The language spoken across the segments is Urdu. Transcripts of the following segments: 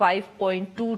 5.2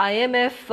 IMF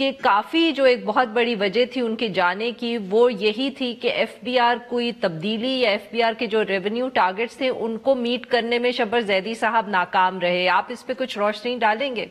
کہ کافی جو ایک بہت بڑی وجہ تھی ان کے جانے کی وہ یہی تھی کہ ایف بی آر کوئی تبدیلی یا ایف بی آر کے جو ریونیو ٹارگٹس تھے ان کو میٹ کرنے میں شبر زیدی صاحب ناکام رہے. آپ اس پہ کچھ روشنی ڈالیں گے؟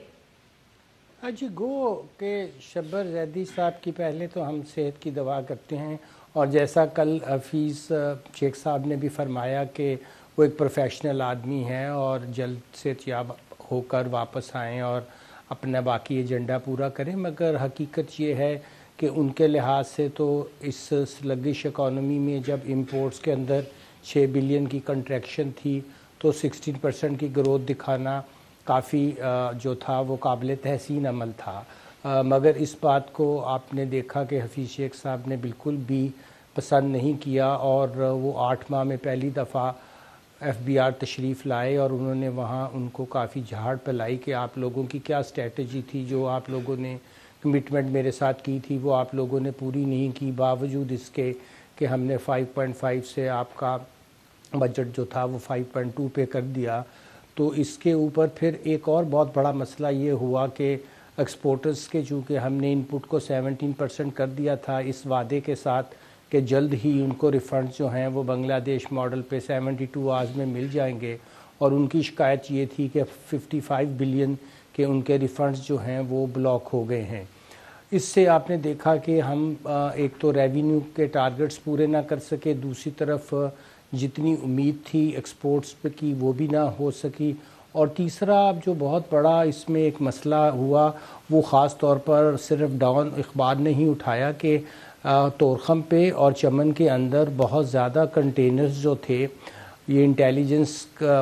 جی گو کہ شبر زیدی صاحب کی پہلے تو ہم صحت کی دعا کرتے ہیں، اور جیسا کل حفیظ شیخ صاحب نے بھی فرمایا کہ وہ ایک پروفیشنل آدمی ہیں اور جلد سے یاب ہو کر واپس آئیں اور اپنا باقی ایجنڈا پورا کریں. مگر حقیقت یہ ہے کہ ان کے لحاظ سے تو اس سلگش اکانومی میں جب امپورٹس کے اندر 6 بلین کی کنٹریکشن تھی تو 16% کی گروتھ دکھانا کافی جو تھا وہ قابل تحسین عمل تھا. مگر اس بات کو آپ نے دیکھا کہ حفیظ شیخ صاحب نے بالکل بھی پسند نہیں کیا، اور وہ 8 ماہ میں پہلی دفعہ ایف بی آر تشریف لائے اور انہوں نے وہاں ان کو کافی جھاڑ پلائی کہ آپ لوگوں کی کیا اسٹریٹجی تھی، جو آپ لوگوں نے کمٹمنٹ میرے ساتھ کی تھی وہ آپ لوگوں نے پوری نہیں کی، باوجود اس کے کہ ہم نے 5.5 سے آپ کا بجٹ جو تھا وہ 5.2 پہ کر دیا. تو اس کے اوپر پھر ایک اور بہت بڑا مسئلہ یہ ہوا کہ ایکسپورٹرز کے چونکہ ہم نے ان پٹ کو 17% کر دیا تھا اس وعدے کے ساتھ کہ جلد ہی ان کو ریفنڈز جو ہیں وہ بنگلہ دیش ماڈل پہ 72 آورز میں مل جائیں گے، اور ان کی شکایت یہ تھی کہ 55 بلین کے ان کے ریفنڈز جو ہیں وہ بلاک ہو گئے ہیں. اس سے آپ نے دیکھا کہ ہم ایک تو ریونیو کے ٹارگٹس پورے نہ کر سکے، دوسری طرف جتنی امید تھی ایکسپورٹس پہ کی وہ بھی نہ ہو سکی، اور تیسرا جو بہت بڑا اس میں ایک مسئلہ ہوا وہ خاص طور پر صرف ڈاؤن اخبار نے ہی اٹھایا کہ طورخم پہ اور چمن کے اندر بہت زیادہ کنٹینرز جو تھے، یہ انٹیلیجنس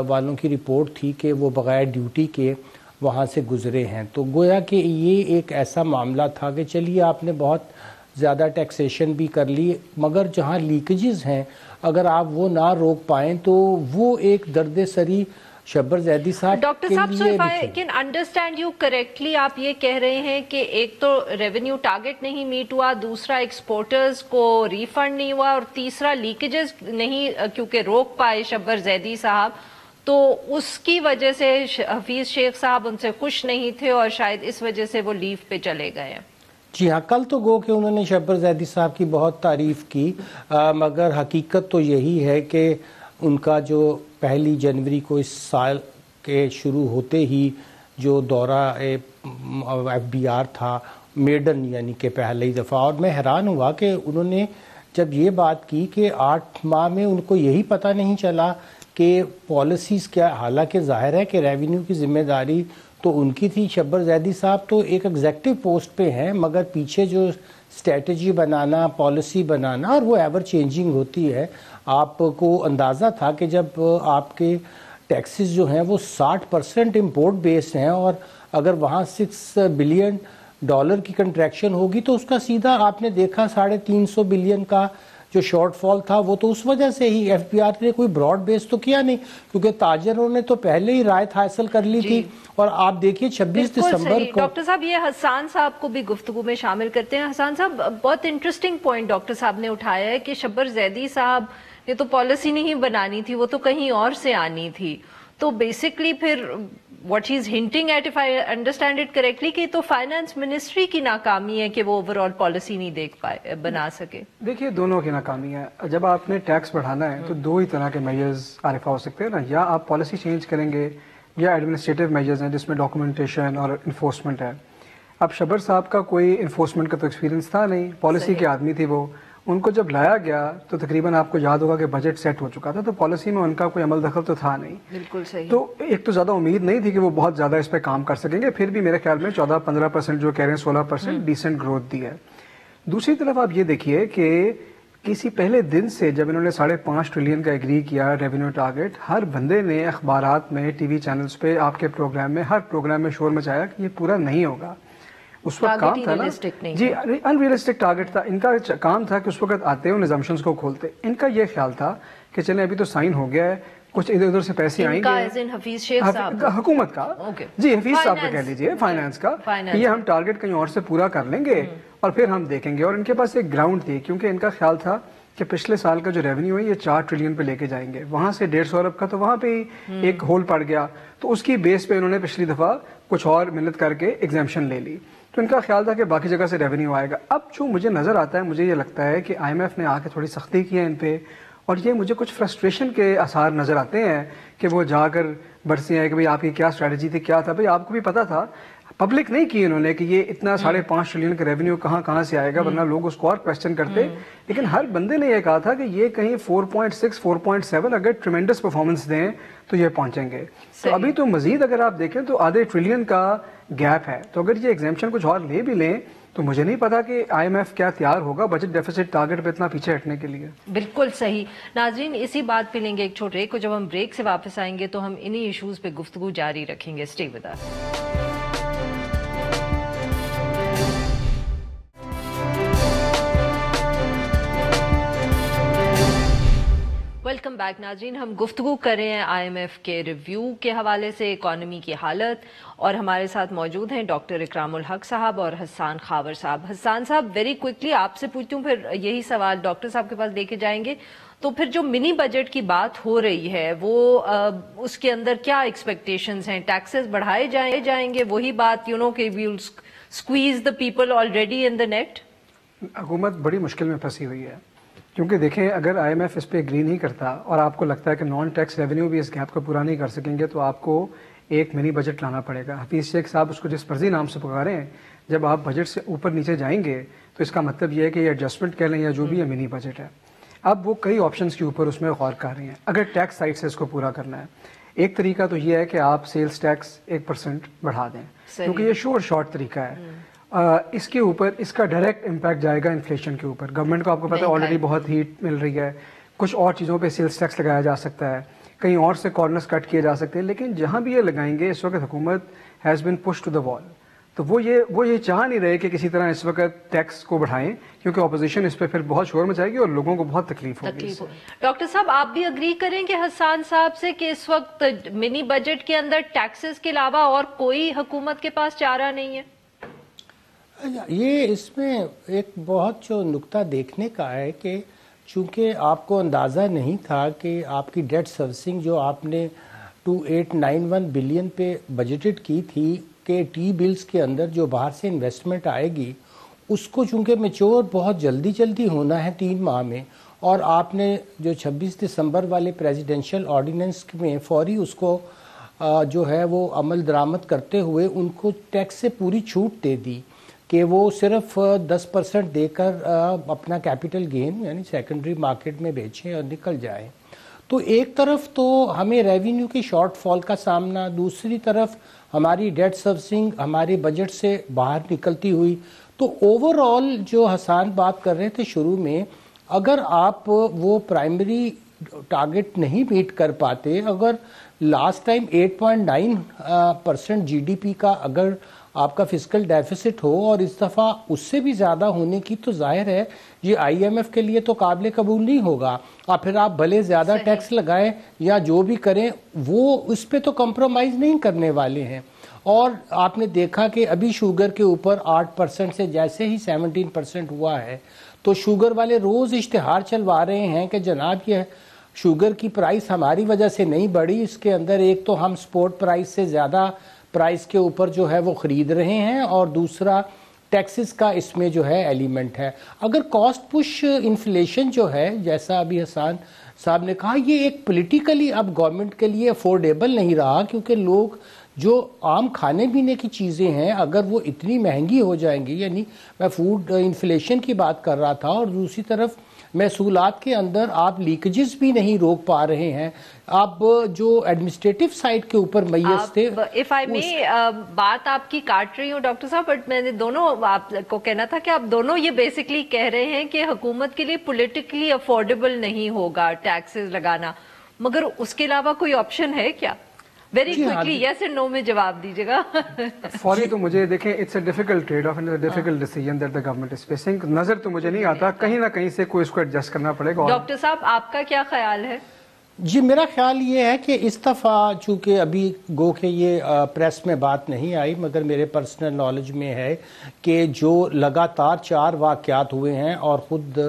والوں کی رپورٹ تھی کہ وہ بغیر ڈیوٹی کے وہاں سے گزرے ہیں. تو گویا کہ یہ ایک ایسا معاملہ تھا کہ چلیے آپ نے بہت زیادہ ٹیکسیشن بھی کر لی، مگر جہاں لیکیجز ہیں اگر آپ وہ نہ روک پائیں تو وہ ایک درد سری شبر زیدی صاحب ڈاکٹر صاحب so if I can understand you correctly, آپ یہ کہہ رہے ہیں کہ ایک تو ریونیو ٹارگٹ نہیں میٹ ہوا، دوسرا ایکسپورٹرز کو ریفنڈ نہیں ہوا، اور تیسرا لیکیجز نہیں کیونکہ روک پائے شبر زیدی صاحب، تو اس کی وجہ سے حفیظ شیخ صاحب ان سے خوش نہیں تھے اور شاید اس وجہ سے وہ لیو پہ چلے گئے. جی ہاں، کل تو گو کہ انہوں نے شبر زیدی صاحب کی بہت تعریف کی، مگر حقیقت تو یہی ہے کہ ان کا جو 1 جنوری کو اس سال کے شروع ہوتے ہی جو دورہ ایف بی آر تھا میڈن یعنی کہ پہلی دفعہ، اور میں حیران ہوا کہ انہوں نے جب یہ بات کی کہ 8 ماہ میں ان کو یہی پتہ نہیں چلا کہ پالیسیز کیا، حالانکہ ظاہر ہے کہ ریونیو کی ذمہ داری تو ان کی تھی. شبر زیدی صاحب تو ایک ایگزیکٹو پوسٹ پہ ہیں، مگر پیچھے جو اسٹریٹجی بنانا، پالیسی بنانا، اور وہ ایور چینجنگ ہوتی ہے. آپ کو اندازہ تھا کہ جب آپ کے ٹیکسز جو ہیں وہ 60% امپورٹ بیسڈ ہیں، اور اگر وہاں $6 بلین کی کنٹریکشن ہوگی تو اس کا سیدھا آپ نے دیکھا 350 بلین کا جو شارٹ فال تھا وہ تو اس وجہ سے ہی ایف بی آر نے کوئی براڈ بیس تو کیا نہیں، کیونکہ تاجروں نے تو پہلے ہی رائت حاصل کر لی تھی. اور آپ دیکھیے 26 دسمبر کو ڈاکٹر صاحب یہ حسان صاحب کو بھی گفتگو میں شامل کرتے ہیں. حسان صاحب بہت انٹرسٹنگ پوائنٹ ڈاکٹر صاحب نے اٹھایا ہے کہ شبر زیدی صاحب نے تو پالیسی نہیں بنانی تھی، وہ تو کہیں اور سے آنی تھی. تو بیسکلی پھر what he's hinting at, if I understand it correctly, کہ تو فائنانس منسٹری کی ناکامی ہے کہ وہ اوور آل پالیسی نہیں دیکھ پائے، بنا سکے. دیکھیے دونوں کی ناکامی ہے. جب آپ نے ٹیکس بڑھانا ہے تو 2 ہی طرح کے میجرز عارفہ ہو سکتے ہیں نا، یا آپ پالیسی چینج کریں گے یا ایڈمنسٹریٹو میجرز ہیں جس میں ڈاکومنٹیشن اور انفورسمنٹ ہے. اب شبر صاحب کا کوئی انفورسمنٹ کا تو ایکسپیرینس تھا نہیں، پالیسی کے آدمی تھی وہ. ان کو جب لایا گیا تو تقریباً آپ کو یاد ہوگا کہ بجٹ سیٹ ہو چکا تھا، تو پالیسی میں ان کا کوئی عمل دخل تو تھا نہیں. بالکل صحیح. تو ایک تو زیادہ امید نہیں تھی کہ وہ بہت زیادہ اس پہ کام کر سکیں گے، پھر بھی میرے خیال میں 14-15% جو کہہ رہے ہیں 16% ڈیسنٹ گروتھ دی ہے. دوسری طرف آپ یہ دیکھیے کہ کسی پہلے دن سے جب انہوں نے 5.5 ٹریلین کا ایگری کیا ریونیو ٹارگٹ، ہر بندے نے اخبارات میں، ٹی وی چینلز پہ، آپ کے پروگرام میں، ہر پروگرام میں شور مچایا کہ یہ پورا نہیں ہوگا. اس وقت کام تھا نا جی ان ریئلسٹک ٹارگٹ تھا. ان کا کام تھا کہ اس وقت آتے ان ایزمپشنز کو کھولتے. ان کا یہ خیال تھا کہ چلیں ابھی تو سائن ہو گیا ہے، کچھ ادھر ادھر سے پیسے آئیں گے. حفیظ شیخ صاحب حکومت کا جی، حفیظ صاحب کا کہہ لیجیے، فائنانس کا، یہ ہم ٹارگٹ کہیں اور سے پورا کر لیں گے اور پھر ہم دیکھیں گے. اور ان کے پاس ایک گراؤنڈ تھی، کیونکہ ان کا خیال تھا کہ پچھلے سال کا جو ریونیو ہے یہ 4 ٹریلین پہ لے کے جائیں گے، وہاں سے 150 ارب کا تو وہاں پہ ایک ہول پڑ گیا، تو اس کی بیس پہ انہوں نے پچھلی دفعہ کچھ اور محنت کر کے ایگزیمپشن لے لی. تو ان کا خیال تھا کہ باقی جگہ سے ریونیو آئے گا. اب جو مجھے نظر آتا ہے, مجھے یہ لگتا ہے کہ آئی ایم ایف نے آ کے تھوڑی سختی کی ہے ان پہ, اور یہ مجھے کچھ فرسٹریشن کے آثار نظر آتے ہیں کہ وہ جا کر برسے ہیں کہ بھئی آپ کی کیا اسٹریٹجی تھی, کیا تھا. بھئی آپ کو بھی پتا تھا, پبلک نہیں کی انہوں نے کہ یہ اتنا 5.5 ٹریلین کا ریونیو کہاں سے آئے گا, ورنہ لوگ اس کو اور کوشچن کرتے. لیکن ہر بندے نے یہ کہا تھا کہ یہ کہیں 4.6 4.7 اگر ٹریمینڈس پرفارمنس دیں تو یہ پہنچیں گے. تو ابھی تو مزید اگر آپ دیکھیں تو آدھے ٹریلین کا گیپ ہے. تو اگر یہ ایگزیمپشن کچھ اور لے بھی لیں تو مجھے نہیں پتا کہ آئی ایم ایف کیا تیار ہوگا بجٹ ڈیفیسٹ ٹارگٹ پہ اتنا پیچھے ہٹنے کے لیے. بالکل صحیح. ناظرین, اسی بات پہ لیں گے ایک چھوٹے کو. جب ہم بریک سے واپس آئیں گے تو ہم انہی ایشوز پہ گفتگو جاری رکھیں گے. Stay with us. Welcome back ناظرین. ہم گفتگو کر رہے ہیں آئی ایم ایف کے ریویو کے حوالے سے, اکانومی کی حالت, اور ہمارے ساتھ موجود ہیں ڈاکٹر اکرام الحق صاحب اور حسان خاور صاحب. حسان صاحب, ویری کوئکلی آپ سے پوچھتی ہوں, پھر یہی سوال ڈاکٹر صاحب کے پاس لے کے جائیں گے. تو پھر جو منی بجٹ کی بات ہو رہی ہے وہ اس کے اندر کیا ایکسپیکٹیشنز ہیں؟ ٹیکسز بڑھائے جائیں گے, وہی بات کہ we will squeeze the people already in the net. حکومت بڑی مشکل میں پھنسی ہوئی ہے, کیونکہ دیکھیں اگر آئی ایم ایف اس پہ اگری نہیں کرتا اور آپ کو لگتا ہے کہ نان ٹیکس ریونیو بھی اس گیپ کو پورا نہیں کر سکیں گے تو آپ کو ایک منی بجٹ لانا پڑے گا. حفیظ شیخ صاحب اس کو جس مرضی نام سے پکارے ہیں, جب آپ بجٹ سے اوپر نیچے جائیں گے تو اس کا مطلب یہ ہے کہ یہ ایڈجسٹمنٹ کہہ لیں یا جو بھی ہے منی بجٹ ہے. اب وہ کئی آپشنز کے اوپر اس میں غور کر رہے ہیں اگر ٹیکس سائڈ سے اس کو پورا کرنا ہے. ایک طریقہ تو یہ ہے کہ آپ سیلز ٹیکس 1% بڑھا دیں, کیونکہ یہ شارٹ طریقہ ہے. اس کے اوپر اس کا ڈائریکٹ امپیکٹ جائے گا انفلیشن کے اوپر. گورنمنٹ کو آپ کو پتہ ہے آلریڈی بہت ہیٹ مل رہی ہے, کچھ اور چیزوں پہ سیلز ٹیکس لگایا جا سکتا ہے, کہیں اور سے کارنرز کٹ کیے جا سکتے ہیں, لیکن جہاں بھی یہ لگائیں گے اس وقت حکومت has been push to the wall. تو وہ یہ چاہ نہیں رہے کہ کسی طرح اس وقت ٹیکس کو بڑھائیں, کیونکہ اپوزیشن اس پہ پھر بہت شور مچائے گی اور لوگوں کو بہت تکلیف ہوگی. ڈاکٹر صاحب, آپ بھی اگری کریں گے حسان صاحب سے کہ اس وقت منی بجٹ کے اندر ٹیکسز کے علاوہ اور کوئی حکومت کے پاس چارہ نہیں ہے؟ یہ اس میں ایک بہت جو نکتہ دیکھنے کا ہے کہ چونکہ آپ کو اندازہ نہیں تھا کہ آپ کی ڈیٹ سروسنگ جو آپ نے 2891 بلین پہ بجٹڈ کی تھی کہ ٹی بلز کے اندر جو باہر سے انویسٹمنٹ آئے گی اس کو چونکہ میچور بہت جلدی ہونا ہے 3 ماہ میں, اور آپ نے جو 26 دسمبر والے پریزیڈنشل آرڈیننس میں فوری اس کو جو ہے وہ عمل درآمد کرتے ہوئے ان کو ٹیکس سے پوری چھوٹ دے دی کہ وہ صرف 10% دے کر اپنا کیپٹل گین یعنی سیکنڈری مارکیٹ میں بیچیں اور نکل جائیں. تو ایک طرف تو ہمیں ریونیو کی شارٹ فال کا سامنا, دوسری طرف ہماری ڈیٹ سروسنگ ہمارے بجٹ سے باہر نکلتی ہوئی. تو اوور آل جو حسان بات کر رہے تھے شروع میں, اگر آپ وہ پرائمری ٹارگٹ نہیں میٹ کر پاتے, اگر last time 8.9% G D P کا اگر آپ کا فسکل ڈیفیسٹ ہو اور اس دفعہ اس سے بھی زیادہ ہونے کی, تو ظاہر ہے یہ آئی ایم ایف کے لیے تو قابل قبول نہیں ہوگا. اور پھر آپ بھلے زیادہ ٹیکس لگائیں یا جو بھی کریں وہ اس پہ تو کمپرومائز نہیں کرنے والے ہیں. اور آپ نے دیکھا کہ ابھی شوگر کے اوپر 8% سے جیسے ہی 17% ہوا ہے تو شوگر والے روز اشتہار چلوا رہے ہیں کہ جناب یہ شوگر کی پرائس ہماری وجہ سے نہیں بڑھی, اس کے اندر ایک تو ہم سپورٹ پرائس سے زیادہ پرائس کے اوپر جو ہے وہ خرید رہے ہیں, اور دوسرا ٹیکسز کا اس میں جو ہے ایلیمنٹ ہے. اگر کاسٹ پش انفلیشن جو ہے جیسا ابھی حسان صاحب نے کہا, یہ ایک پولیٹیکلی اب گورنمنٹ کے لیے افورڈیبل نہیں رہا, کیونکہ لوگ جو عام کھانے پینے کی چیزیں ہیں اگر وہ اتنی مہنگی ہو جائیں گی, یعنی میں فوڈ انفلیشن کی بات کر رہا تھا, اور دوسری طرف محصولات کے اندر آپ لیکیجز بھی نہیں روک پا رہے ہیں. آپ جو ایڈمنسٹریٹو سائٹ کے اوپر میس تھے, بات آپ کی کاٹ رہی ہوں ڈاکٹر صاحب, بٹ میں نے دونوں آپ کو کہنا تھا کہ آپ دونوں یہ بیسکلی کہہ رہے ہیں کہ حکومت کے لیے پولیٹیکلی افورڈیبل نہیں ہوگا ٹیکسز لگانا, مگر اس کے علاوہ کوئی آپشن ہے کیا؟ Very quickly yes and no میں جواب دیجیے گا. فوری تو مجھے دیکھیں it's a difficult trade off and a difficult decision that the government is facing. نظر تو مجھے نہیں آتا, کہیں نہ کہیں سے کوئی اس کو ایڈجسٹ کرنا پڑے گا. ڈاکٹر صاحب آپ کا کیا خیال ہے؟ جی میرا خیال یہ ہے کہ اس دفعہ چونکہ ابھی گو کہ یہ پریس میں بات نہیں آئی مگر میرے پرسنل نالج میں ہے کہ جو لگاتار 4 واقعات ہوئے ہیں اور خود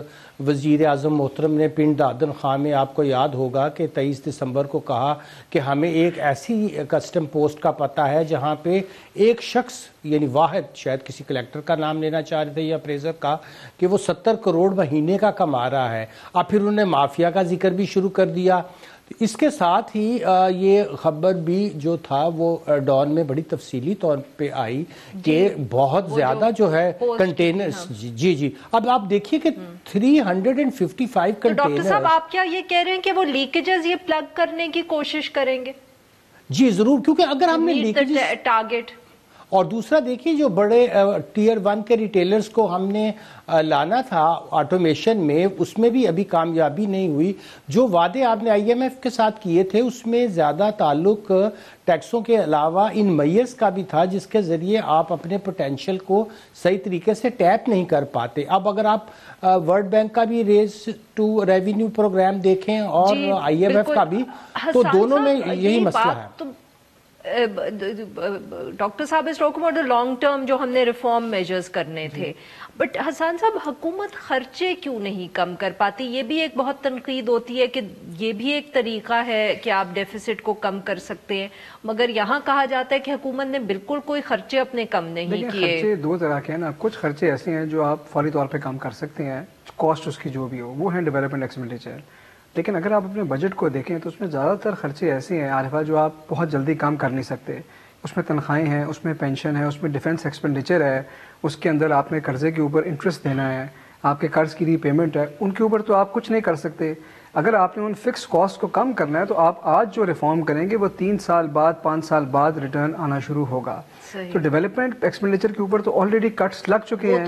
وزیر اعظم محترم نے پنڈ دادن خان میں آپ کو یاد ہوگا کہ 23 دسمبر کو کہا کہ ہمیں ایک ایسی کسٹم پوسٹ کا پتہ ہے جہاں پہ ایک شخص یعنی واحد شاید کسی کلیکٹر کا نام لینا چاہ رہے تھے یا اپریزر کا کہ وہ 70 کروڑ مہینے کا کما رہا ہے. اب پھر انہوں نے مافیا کا ذکر بھی شروع کر دیا. اس کے ساتھ ہی یہ خبر بھی جو تھا وہ ڈان میں بڑی تفصیلی طور پہ آئی کہ بہت زیادہ جو ہے کنٹینرز جی اب آپ دیکھیے کہ 355 کنٹینر. ڈاکٹر صاحب آپ کیا یہ کہہ رہے ہیں کہ وہ لیکیجز یہ پلگ کرنے کی کوشش کریں گے؟ جی ضرور, کیونکہ اگر ہم نے لیکیجز ٹارگٹ اور دوسرا دیکھیے جو بڑے ٹیئر 1 کے ریٹیلرز کو ہم نے لانا تھا آٹومیشن میں اس میں بھی ابھی کامیابی نہیں ہوئی. جو وعدے آپ نے آئی ایم ایف کے ساتھ کیے تھے اس میں زیادہ تعلق ٹیکسوں کے علاوہ ان میئرز کا بھی تھا جس کے ذریعے آپ اپنے پوٹینشیل کو صحیح طریقے سے ٹیپ نہیں کر پاتے. اب اگر آپ ورلڈ بینک کا بھی ریز ٹو ریونیو پروگرام دیکھیں اور آئی ایم ایف کا بھی تو دونوں میں یہی مسئلہ ہے. ڈاکٹر صاحب اس ٹاک اباؤٹ لانگ ٹرم جو ہم نے ریفارم میجرز کرنے تھے, بٹ حسان صاحب حکومت خرچے کیوں نہیں کم کر پاتی؟ یہ بھی ایک بہت تنقید ہوتی ہے کہ یہ بھی ایک طریقہ ہے کہ آپ ڈیفیسٹ کو کم کر سکتے ہیں, مگر یہاں کہا جاتا ہے کہ حکومت نے بالکل کوئی خرچے اپنے کم نہیں کیے. خرچے 2 طرح کے ہیں نا, کچھ خرچے ایسے ہیں جو آپ فوری طور پہ کم کر سکتے ہیں, کاسٹ اس کی جو بھی ہو وہ ہے ڈیولپمنٹ ایکسپینڈیچر. لیکن اگر آپ اپنے بجٹ کو دیکھیں تو اس میں زیادہ تر خرچے ایسے ہیں عارفہ جو آپ بہت جلدی کام کر نہیں سکتے. اس میں تنخواہیں ہیں, اس میں پینشن ہے, اس میں ڈیفنس ایکسپینڈیچر ہے, اس کے اندر آپ نے قرضے کے اوپر انٹرسٹ دینا ہے, آپ کے قرض کی ری پیمنٹ ہے, ان کے اوپر تو آپ کچھ نہیں کر سکتے. اگر آپ نے ان فکس کاسٹ کو کم کرنا ہے تو آپ آج جو ریفارم کریں گے وہ 3 سال بعد 5 سال بعد ریٹرن آنا شروع ہوگا. تو ڈیولپمنٹ ایکسپینڈیچر کے اوپر تو آلریڈی کٹس لگ چکے ہیں,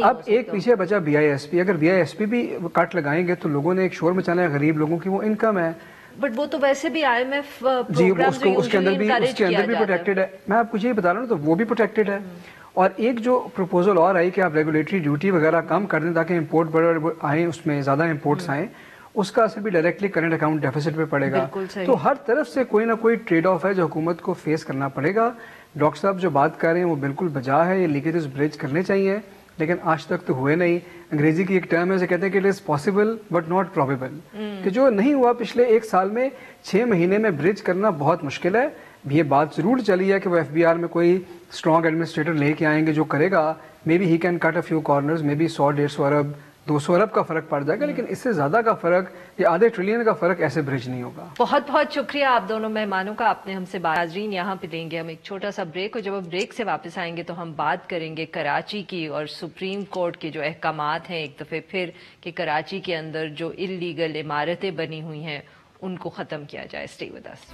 اب ایک پیچھے بچا بی آئی ایس پی. اگر بی آئی ایس پی بھی کٹ لگائیں گے تو لوگوں نے ایک شور مچانا ہے, غریب لوگوں کی وہ انکم ہے. بٹ وہ تو ویسے بھی آئی ایم ایف جی اس کے اندر بھی پروٹیکٹڈ ہے. میں آپ کو یہی بتا رہا ہوں تو وہ بھی پروٹیکٹڈ ہے. اور ایک جو پروپوزل اور آئی کہ آپ ریگولیٹری ڈیوٹی وغیرہ کم کر دیں تاکہ امپورٹ بڑے آئیں, اس میں زیادہ امپورٹس آئیں, اس کا اثر بھی ڈائریکٹلی کرنٹ اکاؤنٹ ڈیفیسٹ پہ پڑے گا. تو ہر طرف سے کوئی نہ کوئی ٹریڈ آف ہے جو حکومت کو فیس کرنا پڑے گا. ڈاکٹر صاحب جو بات کر رہے ہیں وہ بالکل بجا ہے, یہ لیکیجز بریج کرنے چاہیے لیکن آج تک تو ہوئے نہیں. انگریزی کی ایک ٹرم ہے اسے کہتے ہیں کہ it is possible but not probable, کہ جو نہیں ہوا پچھلے 1 سال میں 6 مہینے میں بریج کرنا بہت مشکل ہے. یہ بات ضرور چلی ہے کہ وہ ایف بی آر میں کوئی اسٹرانگ ایڈمنسٹریٹر لے کے آئیں گے جو کرے گا, maybe he can cut a few corners, maybe 100-150 ارب 200 ارب کا فرق پڑ جائے گا, لیکن اس سے زیادہ کا فرق یا آدھے ٹریلین کا فرق ایسے برج نہیں ہوگا. بہت بہت شکریہ آپ دونوں مہمانوں کا, آپ نے ہم سے بات. ناظرین یہاں پہ لیں گے ہم ایک چھوٹا سا بریک, اور جب ہم بریک سے واپس آئیں گے تو ہم بات کریں گے کراچی کی اور سپریم کورٹ کے جو احکامات ہیں ایک دفعہ پھر کہ کراچی کے اندر جو انلیگل عمارتیں بنی ہوئی ہیں ان کو ختم کیا جائے. Stay with us.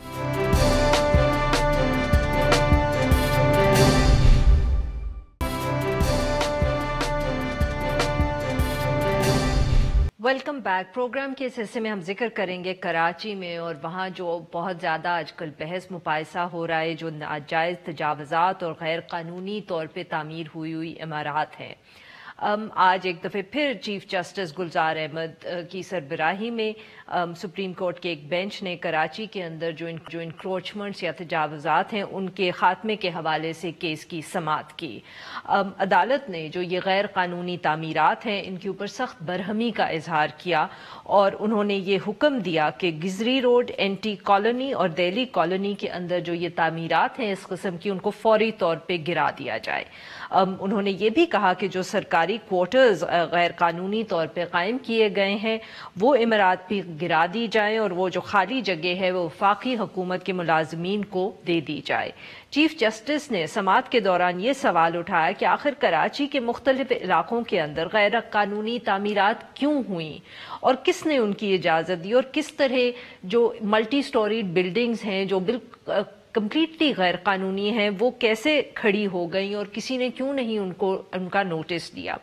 Welcome back. Programme کے اس حصے میں ہم ذکر کریں گے کراچی میں اور وہاں جو بہت زیادہ آج کل بحث مباحثہ ہو رہا ہے, جو ناجائز تجاوزات اور غیر قانونی طور پہ تعمیر ہوئی عمارات ہیں. آج ایک دفعہ پھر چیف جسٹس گلزار احمد کی سربراہی میں سپریم کورٹ کے ایک بینچ نے کراچی کے اندر جو انکروچمنٹس یا تجاوزات ہیں ان کے خاتمے کے حوالے سے کیس کی سماعت کی. عدالت نے جو یہ غیر قانونی تعمیرات ہیں ان کے اوپر سخت برہمی کا اظہار کیا اور انہوں نے یہ حکم دیا کہ گزری روڈ, اینٹی کالونی اور دہلی کالونی کے اندر جو یہ تعمیرات ہیں اس قسم کی ان کو فوری طور پہ گرا دیا جائے. انہوں نے یہ بھی کہا کہ جو سرکاری کوارٹرز غیر قانونی طور پہ قائم کیے گئے ہیں وہ عمارات بھی گرا دی جائیں اور وہ جو خالی جگہ ہے وہ وفاقی حکومت کے ملازمین کو دے دی جائے. چیف جسٹس نے سماعت کے دوران یہ سوال اٹھایا کہ آخر کراچی کے مختلف علاقوں کے اندر غیر قانونی تعمیرات کیوں ہوئیں اور کس نے ان کی اجازت دی, اور کس طرح جو ملٹی سٹوریڈ بلڈنگز ہیں جو بالکل کمپلیٹلی غیر قانونی ہیں وہ کیسے کھڑی ہو گئیں اور کسی نے کیوں نہیں ان کا نوٹس دیا.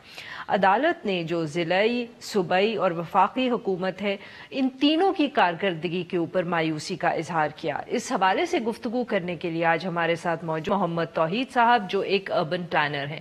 عدالت نے جو ضلعی, صوبائی اور وفاقی حکومت ہے ان تینوں کی کارکردگی کے اوپر مایوسی کا اظہار کیا. اس حوالے سے گفتگو کرنے کے لیے آج ہمارے ساتھ موجود محمد توحید صاحب جو ایک اربن پلانر ہیں,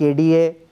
KDA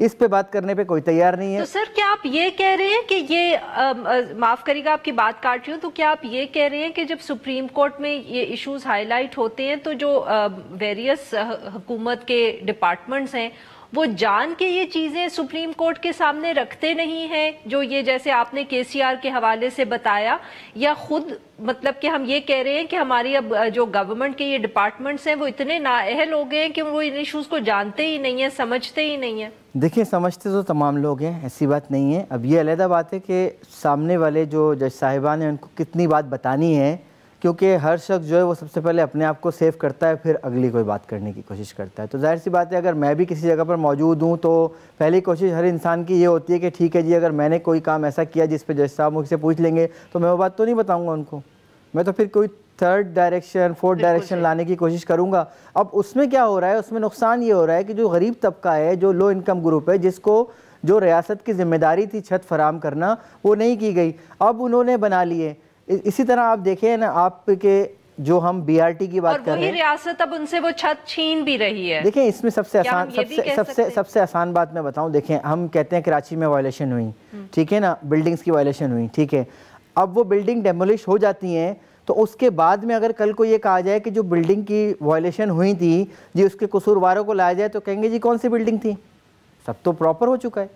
اس پہ بات کرنے پہ کوئی تیار نہیں ہے. تو سر کیا آپ یہ کہہ رہے ہیں کہ یہ معاف کریے گا آپ کی بات کاٹ رہی ہوں، تو کیا آپ یہ کہہ رہے ہیں کہ جب سپریم کورٹ میں یہ ایشوز ہائی لائٹ ہوتے ہیں تو جو ویریس حکومت کے ڈپارٹمنٹس ہیں وہ جان کے یہ چیزیں سپریم کورٹ کے سامنے رکھتے نہیں ہیں، جو یہ جیسے آپ نے کے سی آر کے حوالے سے بتایا، یا خود مطلب کہ ہم یہ کہہ رہے ہیں کہ ہماری اب جو گورنمنٹ کے یہ ڈپارٹمنٹس ہیں وہ اتنے نااہل ہو گئے ہیں کہ وہ ان ایشوز کو جانتے ہی نہیں ہیں، سمجھتے ہی نہیں ہیں؟ دیکھیں سمجھتے تو تمام لوگ ہیں، ایسی بات نہیں ہے. اب یہ علیحدہ بات ہے کہ سامنے والے جو جج صاحبان ہیں ان کو کتنی بات بتانی ہے، کیونکہ ہر شخص جو ہے وہ سب سے پہلے اپنے آپ کو سیو کرتا ہے، پھر اگلی کوئی بات کرنے کی کوشش کرتا ہے. تو ظاہر سی بات ہے اگر میں بھی کسی جگہ پر موجود ہوں تو پہلی کوشش ہر انسان کی یہ ہوتی ہے کہ ٹھیک ہے جی، اگر میں نے کوئی کام ایسا کیا جس پہ جج صاحب مجھ سے پوچھ لیں گے تو میں وہ بات تو نہیں بتاؤں گا ان کو، میں تو پھر کوئی تھرڈ ڈائریکشن فورتھ ڈائریکشن لانے کی کوشش کروں گا. اب اس میں کیا ہو رہا ہے، اس میں نقصان یہ ہو رہا ہے کہ جو غریب طبقہ ہے، جو لو انکم گروپ ہے، جس کو جو ریاست کی ذمہ داری تھی چھت فراہم کرنا وہ نہیں کی گئی، اب انہوں نے بنا لیے. اسی طرح آپ دیکھیں نا، آپ کے جو ہم بی آر ٹی کی بات کر رہے ہیں، اور وہی ریاست اب ان سے وہ چھت چھین بھی رہی ہے. دیکھیں اس میں سب سے آسان بات میں بتاؤں، دیکھیں ہم کہتے ہیں کراچی میں وائلیشن ہوئی، ٹھیک ہے نا، بلڈنگز کی وائلیشن ہوئی، ٹھیک ہے. اب وہ بلڈنگ ڈیمولش ہو جاتی ہیں تو اس کے بعد میں اگر کل کو یہ کہا جائے کہ جو بلڈنگ کی وائلیشن ہوئی تھی جی اس کے قصورواروں کو لایا جائے تو کہیں گے جی کون سی بلڈنگ تھی، سب تو پراپر ہو چکا ہے.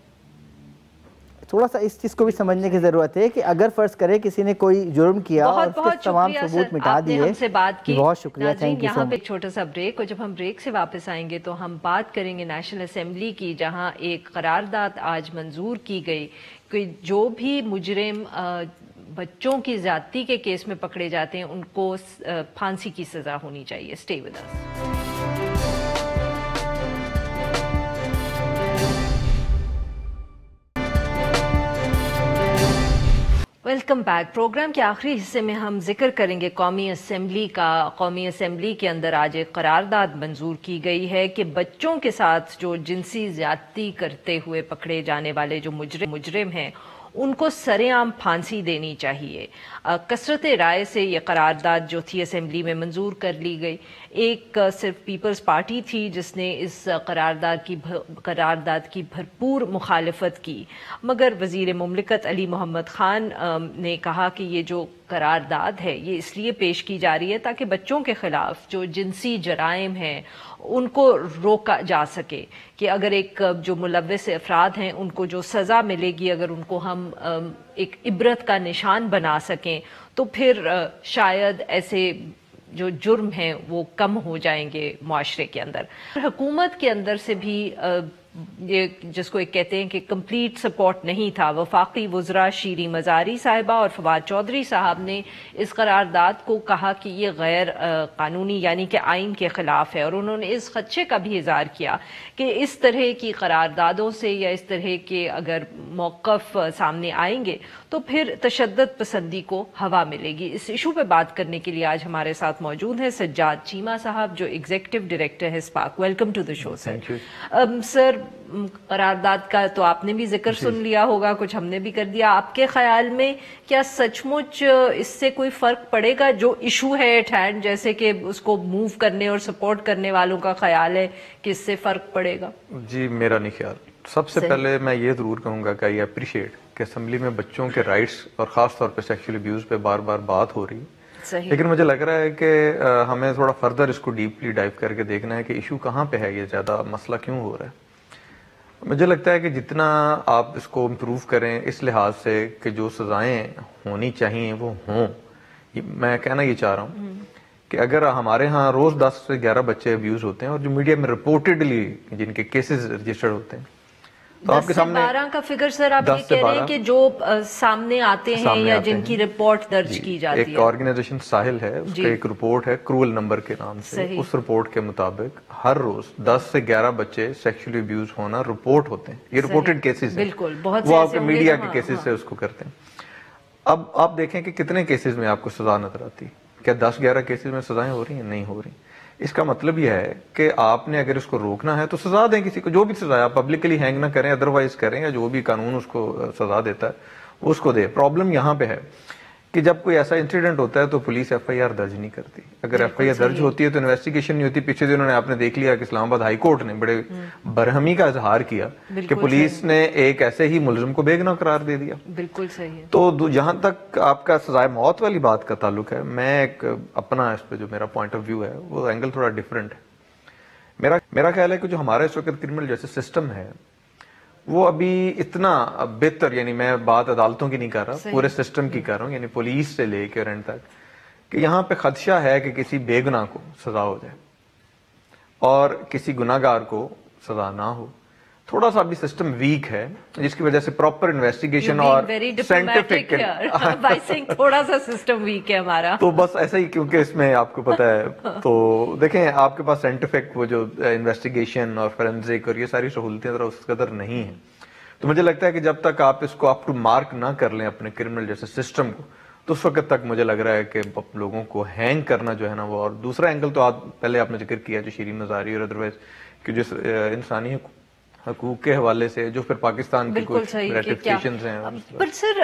تھوڑا سا اس چیز کو بھی سمجھنے کی ضرورت ہے کہ اگر فرض کرے کسی نے کوئی جرم کیا اور اس کے تمام ثبوت مٹا دیے. بہت شکریہ، تھینک یو سو مچ. ایک چھوٹا سا بریک، اور جب ہم بریک سے واپس آئیں گے تو ہم بات کریں گے نیشنل اسمبلی کی، جہاں ایک قرارداد آج منظور کی گئی کہ جو بھی مجرم بچوں کی زیادتی کے کیس میں پکڑے جاتے ہیں ان کو پھانسی کی سزا ہونی چاہیے. Stay with us. Welcome back. Programme کے آخری حصے میں ہم ذکر کریں گے قومی اسمبلی کا. قومی اسمبلی کے اندر آج ایک قرارداد منظور کی گئی ہے کہ بچوں کے ساتھ جو جنسی زیادتی کرتے ہوئے پکڑے جانے والے جو مجرم ہیں ان کو سر عام پھانسی دینی چاہیے. کثرت رائے سے یہ قرارداد جو تھی اسمبلی میں منظور کر لی گئی. ایک صرف پیپلز پارٹی تھی جس نے اس قرارداد کی بھرپور مخالفت کی، مگر وزیر مملکت علی محمد خان نے کہا کہ یہ جو قرارداد ہے یہ اس لیے پیش کی جا رہی ہے تاکہ بچوں کے خلاف جو جنسی جرائم ہیں ان کو روکا جا سکے، کہ اگر ایک جو ملوث افراد ہیں ان کو جو سزا ملے گی اگر ان کو ہم ایک عبرت کا نشان بنا سکیں تو پھر شاید ایسے جو جرم ہیں وہ کم ہو جائیں گے معاشرے کے اندر. حکومت کے اندر سے بھی یہ جس کو ایک کہتے ہیں کہ کمپلیٹ سپورٹ نہیں تھا. وفاقی وزراء شیریں مزاری صاحبہ اور فواد چودھری صاحب نے اس قرارداد کو کہا کہ یہ غیر قانونی یعنی کہ آئین کے خلاف ہے، اور انہوں نے اس خدشے کا بھی اظہار کیا کہ اس طرح کی قراردادوں سے یا اس طرح کے اگر موقف سامنے آئیں گے تو پھر تشدد پسندی کو ہوا ملے گی. اس ایشو پہ بات کرنے کے لیے آج ہمارے ساتھ موجود ہیں سجاد چیمہ صاحب جو ایگزیکٹو ڈائریکٹر ہے اسپاک. ویلکم ٹو دی شو سر. سر قرارداد کا تو آپ نے بھی ذکر سن لیا ہوگا، کچھ ہم نے بھی کر دیا. آپ کے خیال میں کیا سچ مچ اس سے کوئی فرق پڑے گا جو ایشو ہے ایٹ ہینڈ، جیسے کہ اس کو موو کرنے اور سپورٹ کرنے والوں کا خیال ہے کہ اس سے فرق پڑے گا؟ جی میرا نہیں خیال. سب سے پہلے میں یہ ضرور کہوں گا کہ آئی اپریشیٹ کہ اسمبلی میں بچوں کے رائٹس اور خاص طور پہ سیکشل ابیوز پہ بار بار بات ہو رہی ہے، لیکن مجھے لگ رہا ہے کہ ہمیں تھوڑا فردر اس کو ڈیپلی ڈائیو کر کے دیکھنا ہے کہ ایشو کہاں پہ ہے، یہ زیادہ مسئلہ کیوں ہو رہا ہے. مجھے لگتا ہے کہ جتنا آپ اس کو امپروو کریں اس لحاظ سے کہ جو سزائیں ہونی چاہیے وہ ہوں. میں کہنا یہ چاہ رہا ہوں کہ اگر ہمارے ہاں روز 10 سے 11 بچے ابیوز ہوتے ہیں اور جو میڈیا میں رپورٹڈلی جن کے کیسز رجسٹرڈ ہوتے ہیں تو آپ کے سامنے 12 کا فگر سر آپ یہ کہہ رہے ہیں کہ جو سامنے آتے ہیں یا جن کی رپورٹ درج کی جاتی ہے. ایک آرگنائزیشن ساحل ہے، اس کا ایک رپورٹ ہے کرول نمبر کے نام سے. اس رپورٹ کے مطابق ہر روز 10 سے 11 بچے سیکشولی ابیوز ہونا رپورٹ ہوتے ہیں. یہ رپورٹڈ کیسز ہیں، بالکل بہت وہ آپ کے میڈیا کے کیسز سے اس کو کرتے ہیں. اب آپ دیکھیں کہ کتنے کیسز میں آپ کو سزا نظر آتی. کیا 10-11 کیسز میں سزائیں ہو رہی ہیں؟ نہیں ہو رہی. اس کا مطلب یہ ہے کہ آپ نے اگر اس کو روکنا ہے تو سزا دیں کسی کو، جو بھی سزا ہے. آپ پبلکلی ہینگ نہ کریں، ادروائز کریں، یا جو بھی قانون اس کو سزا دیتا ہے وہ اس کو دے. پرابلم یہاں پہ ہے کہ جب کوئی ایسا انسیڈنٹ ہوتا ہے تو پولیس ایف آئی آر درج نہیں کرتی. اگر ایف آئی آر درج ہوتی ہے تو انویسٹیگیشن نہیں ہوتی. پیچھے دنوں نے آپ نے دیکھ لیا کہ اسلام آباد ہائی کورٹ نے بڑے برہمی کا اظہار کیا کہ پولیس نے ایک ایسے ہی ملزم کو بے گناہ قرار دے دیا. بالکل صحیح ہے. تو جہاں تک آپ کا سزائے موت والی بات کا تعلق ہے, میں ایک اپنا اس پہ جو میرا پوائنٹ آف ویو ہے وہ اینگل تھوڑا ڈفرینٹ ہے. میرا خیال ہے کہ جو ہمارا اس وقت کرمنل جسٹس سسٹم ہے وہ ابھی اتنا بہتر, یعنی میں بات عدالتوں کی نہیں کر رہا, پورے سسٹم کی کر رہا ہوں, یعنی پولیس سے لے کے اینڈ تک, کہ یہاں پہ خدشہ ہے کہ کسی بے گناہ کو سزا ہو جائے اور کسی گناہ گار کو سزا نہ ہو. تھوڑا سا ابھی سسٹم ویک ہے جس کی وجہ سے پراپر انویسٹیگیشن اور سائنٹیفک تھوڑا سا سسٹم ویک ہے ہمارا, تو بس ایسا ہی, کیونکہ اس میں آپ کو پتا ہے تو دیکھیں آپ کے پاس سائنٹیفک وہ جو انویسٹیگیشن اور فورینزک اور یہ ساری سہولتیں ذرا اس قدر نہیں ہیں. تو مجھے لگتا ہے کہ جب تک آپ اس کو اپ ٹو مارک نہ کر لیں اپنے کرمنل جسٹس سسٹم کو, تو اس وقت تک مجھے لگ رہا ہے کہ لوگوں کو ہینگ کرنا جو ہے نا وہ. اور دوسرا اینگل تو پہلے آپ نے ذکر کیا جو شیرین نظاری اور ادروائز کہ جو انسانی حقوق کے حوالے سے جو پھر پاکستان کی کچھ ریٹیفکیشنز ہیں. پر سر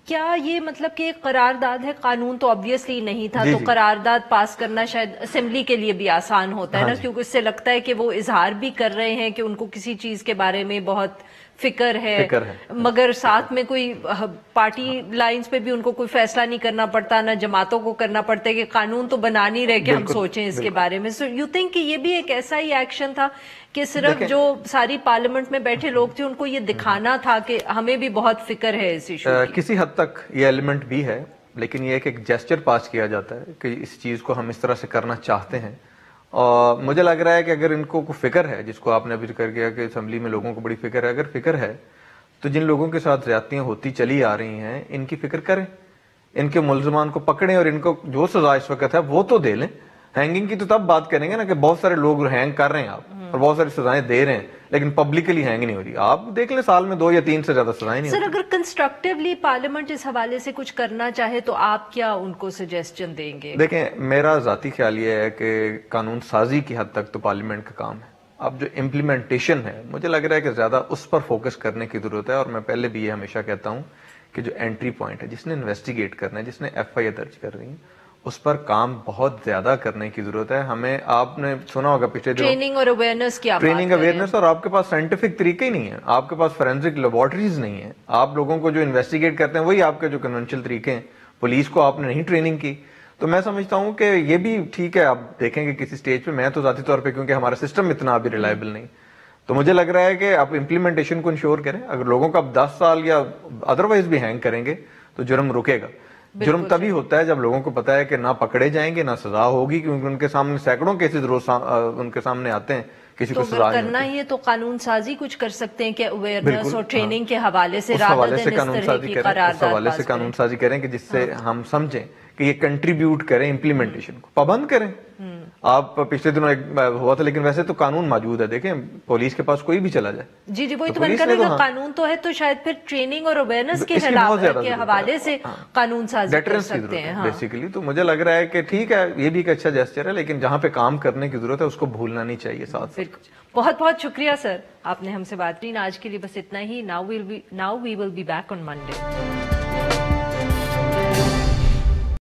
کیا یہ مطلب کہ ایک قرارداد ہے, قانون تو obviously نہیں تھا, تو قرارداد پاس کرنا شاید اسمبلی کے لیے بھی آسان ہوتا ہے نا, کیونکہ اس سے لگتا ہے کہ وہ اظہار بھی کر رہے ہیں کہ ان کو کسی چیز کے بارے میں بہت فکر ہے, مگر ساتھ میں کوئی پارٹی لائنز پہ بھی ان کو کوئی فیصلہ نہیں کرنا پڑتا, نہ جماعتوں کو کرنا پڑتا ہے کہ قانون تو بنا نہیں رہے کہ ہم سوچیں اس کے بارے میں. سو یو تھنک کہ یہ بھی ایک ایسا ہی ایکشن تھا کہ صرف جو ساری پارلیمنٹ میں بیٹھے لوگ تھے ان کو یہ دکھانا تھا کہ ہمیں بھی بہت فکر ہے اس ایشو کی؟ کسی حد تک یہ ایلیمنٹ بھی ہے, لیکن یہ ایک جیسچر پاس کیا جاتا ہے کہ اس چیز کو ہم اس طرح سے کرنا چاہتے ہیں. اور مجھے لگ رہا ہے کہ اگر ان کو کوئی فکر ہے, جس کو آپ نے ابھی ذکر کیا کہ اسمبلی میں لوگوں کو بڑی فکر ہے, اگر فکر ہے تو جن لوگوں کے ساتھ زیادتیاں ہوتی چلی آ رہی ہیں ان کی فکر کریں, ان کے ملزمان کو پکڑیں اور ان کو جو سزا اس وقت ہے وہ تو دے لیں. ہینگنگ کی تو تب بات کریں گے نا کہ بہت سارے لوگ ہینگ کر رہے ہیں آپ اور بہت ساری سزائیں دے رہے ہیں, لیکن پبلکلی ہینگ نہیں ہو رہی. آپ دیکھ لیں سال میں 2 یا 3 سے زیادہ سزائیں نہیں. سر اگر کنسٹرکٹیولی پارلیمنٹ اس حوالے سے کچھ کرنا چاہے تو آپ کیا ان کو سجیسشن دیں گے؟ دیکھیں میرا ذاتی خیال یہ ہے کہ قانون سازی کی حد تک تو پارلیمنٹ کا کام ہے. اب جو امپلیمنٹیشن ہے مجھے لگ رہا ہے کہ زیادہ اس پر فوکس کرنے کی ضرورت ہے. اور میں پہلے بھی یہ ہمیشہ کہتا ہوں کہ جو انٹری پوائنٹ ہے, جس نے انویسٹیگیٹ کرنا ہے, جس نے ایف آئی آر درج کر رہی ہے, اس پر کام بہت زیادہ کرنے کی ضرورت ہے. ہمیں آپ نے سنا ہوگا پچھلے دنوں ٹریننگ اور اویئرنیس کی ٹریننگ اویئرنیس, اور آپ کے پاس سائنٹیفک طریقے ہی نہیں ہیں, آپ کے پاس فورینزک لیبارٹریز نہیں ہیں. آپ لوگوں کو جو انویسٹیگیٹ کرتے ہیں وہی آپ کے جو کنونشنل طریقے ہیں, پولیس کو آپ نے نہیں ٹریننگ کی. تو میں سمجھتا ہوں کہ یہ بھی ٹھیک ہے, آپ دیکھیں گے کسی سٹیج پہ. میں تو ذاتی طور پہ کیونکہ ہمارا سسٹم اتنا ابھی ریلائبل نہیں, تو مجھے لگ رہا ہے کہ آپ امپلیمنٹیشن کو انشور کریں. اگر لوگوں کا اب 10 سال یا ادروائز بھی ہینگ کریں گے تو جرم رکے گا. جرم تبھی ہوتا ہے جب لوگوں کو پتا ہے کہ نہ پکڑے جائیں گے نہ سزا ہوگی, کیونکہ ان کے سامنے سینکڑوں کیسز روز ان کے سامنے آتے ہیں, کسی کو سزا نہیں کرنا ہی ہے. تو قانون سازی کچھ کر سکتے ہیں کہ اویئرنیس اور ٹریننگ کے حوالے سے قانون سازی کریں کہ جس سے ہم سمجھیں کہ یہ کنٹریبیوٹ کریں امپلیمنٹیشن کو, پابند کریں. آپ پچھلے دنوں ایک ہوا تھا, لیکن ویسے تو قانون موجود ہے. دیکھیں پولیس کے پاس کوئی بھی چلا جائے, جی وہی تو میں کہہ رہا ہوں, قانون تو ہے, تو شاید پھر ٹریننگ اور اویئرنیس کے حوالے سے قانون سازی کر سکتے ہیں بیسیکلی. تو مجھے لگ رہا ہے کہ ٹھیک ہے, یہ بھی ایک اچھا جیسچر ہے, لیکن جہاں پہ کام کرنے کی ضرورت ہے اس کو بھولنا نہیں چاہیے ساتھ. بہت بہت شکریہ سر, آپ نے ہم سے بات کی. آج کے لیے بس اتنا ہی. Now we will be back on Monday.